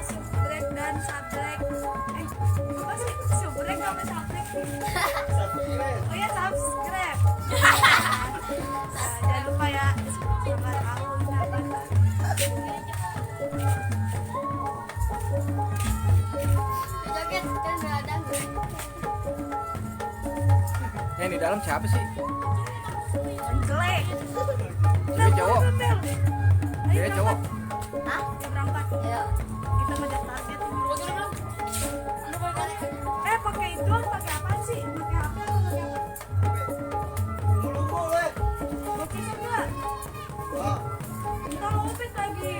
subrek dan sabrek. Apa sih? Subrek sama sabrek? Oh ya, subscribe. Jangan lupa ya. Selamat tahun Natal. Joget kan beradang. Di dalam siapa sih? Jelek. Dia cowok. Dia cowok. Hah? Kita berangkat. Ayo. Kita ngejar target. Pakai itu, pakai apa sih? Pakai HP atau pakai apa? Mau pisah nggak? Ntar lopet lagi.